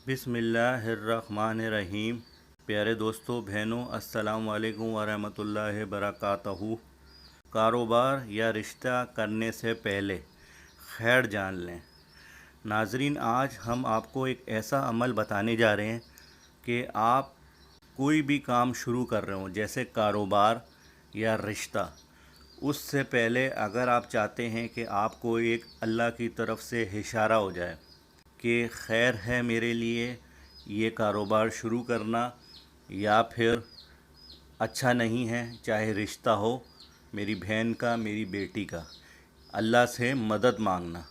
बिस्मिल्लाहिर्रहमानिर्रहीम। प्यारे दोस्तों, बहनों, अस्सलाम वालेकुम वरहमतुल्लाहि वबरकातहू। कारोबार या रिश्ता करने से पहले खैर जान लें। नाजरीन, आज हम आपको एक ऐसा अमल बताने जा रहे हैं कि आप कोई भी काम शुरू कर रहे हो, जैसे कारोबार या रिश्ता, उससे पहले अगर आप चाहते हैं कि आपको एक अल्लाह की तरफ से इशारा हो जाए कि खैर है मेरे लिए ये कारोबार शुरू करना, या फिर अच्छा नहीं है, चाहे रिश्ता हो मेरी बहन का, मेरी बेटी का, अल्लाह से मदद मांगना,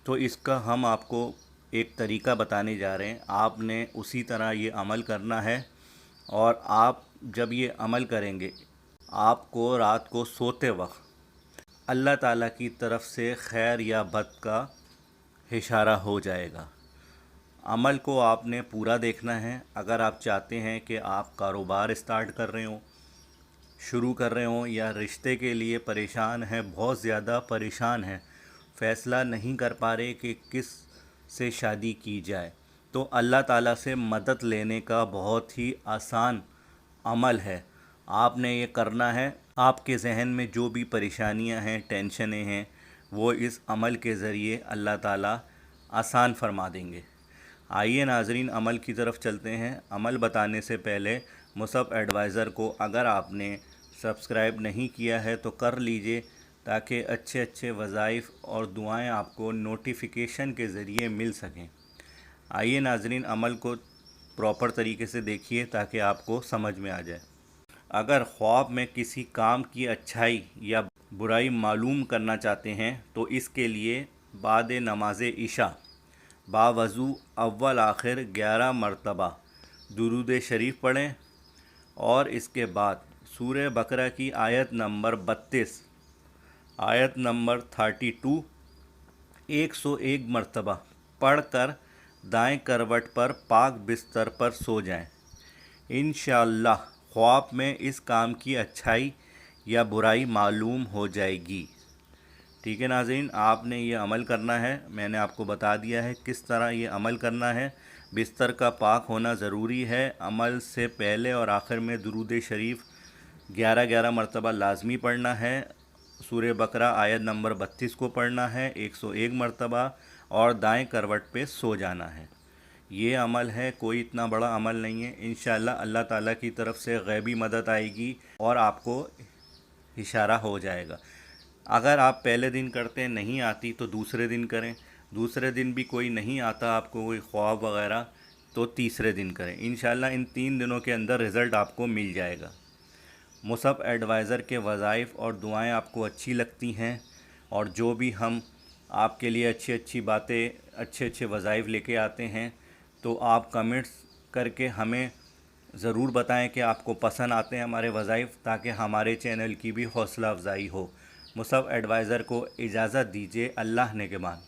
तो इसका हम आपको एक तरीका बताने जा रहे हैं। आपने उसी तरह ये अमल करना है, और आप जब ये अमल करेंगे, आपको रात को सोते वक्त अल्लाह ताला की तरफ से खैर या बद का इशारा हो जाएगा। अमल को आपने पूरा देखना है। अगर आप चाहते हैं कि आप कारोबार स्टार्ट कर रहे हो, शुरू कर रहे हो, या रिश्ते के लिए परेशान हैं, बहुत ज़्यादा परेशान हैं, फ़ैसला नहीं कर पा रहे कि किस से शादी की जाए, तो अल्लाह ताला से मदद लेने का बहुत ही आसान अमल है। आपने ये करना है। आपके जहन में जो भी परेशानियां हैं, टेंशनें हैं, वो इस अमल के ज़रिए अल्लाह ताला आसान फरमा देंगे। आइए नाजरीन, अमल की तरफ चलते हैं। अमल बताने से पहले मुसब एडवाइज़र को अगर आपने सब्सक्राइब नहीं किया है तो कर लीजिए, ताकि अच्छे अच्छे वज़ाइफ और दुआएं आपको नोटिफिकेशन के ज़रिए मिल सकें। आइए नाजरीन, अमल को प्रॉपर तरीके से देखिए ताकि आपको समझ में आ जाए। अगर ख्वाब में किसी काम की अच्छाई या बुराई मालूम करना चाहते हैं तो इसके लिए बाद नमाज इशा बावज़ू अव्वल आखिर 11 मरतबा दुरूद शरीफ पढ़ें, और इसके बाद सूरह बकरा की आयत नंबर 32, आयत नंबर 32 101 मरतबा पढ़कर दाएं करवट पर पाक बिस्तर पर सो जाएं। इंशाअल्लाह ख्वाब में इस काम की अच्छाई या बुराई मालूम हो जाएगी। ठीक है नाज़रीन, आपने ये अमल करना है। मैंने आपको बता दिया है किस तरह ये अमल करना है। बिस्तर का पाक होना ज़रूरी है। अमल से पहले और आखिर में दुरूद शरीफ 11-11 मरतबा लाजमी पढ़ना है। सूरह बकरा आयत नंबर 32 को पढ़ना है 101 मरतबा, और दाएं करवट पे सो जाना है। ये अमल है, कोई इतना बड़ा अमल नहीं है। इंशाअल्लाह अल्लाह ताला की तरफ से गैबी मदद आएगी और आपको इशारा हो जाएगा। अगर आप पहले दिन करते नहीं आती तो दूसरे दिन करें, दूसरे दिन भी कोई नहीं आता आपको कोई ख्वाब वगैरह, तो तीसरे दिन करें। इंशाअल्लाह इन 3 दिनों के अंदर रिज़ल्ट आपको मिल जाएगा। मुसब एडवाइज़र के वज़ाइफ और दुआएं आपको अच्छी लगती हैं, और जो भी हम आपके लिए अच्छी अच्छी बातें, अच्छे अच्छे वज़ाइफ लेके आते हैं, तो आप कमेंट्स करके हमें ज़रूर बताएं कि आपको पसंद आते हैं हमारे वज़ाइफ, ताकि हमारे चैनल की भी हौसला अफजाई हो। मुसब एडवाइज़र को इजाज़त दीजिए। अल्लाह ने के बाद।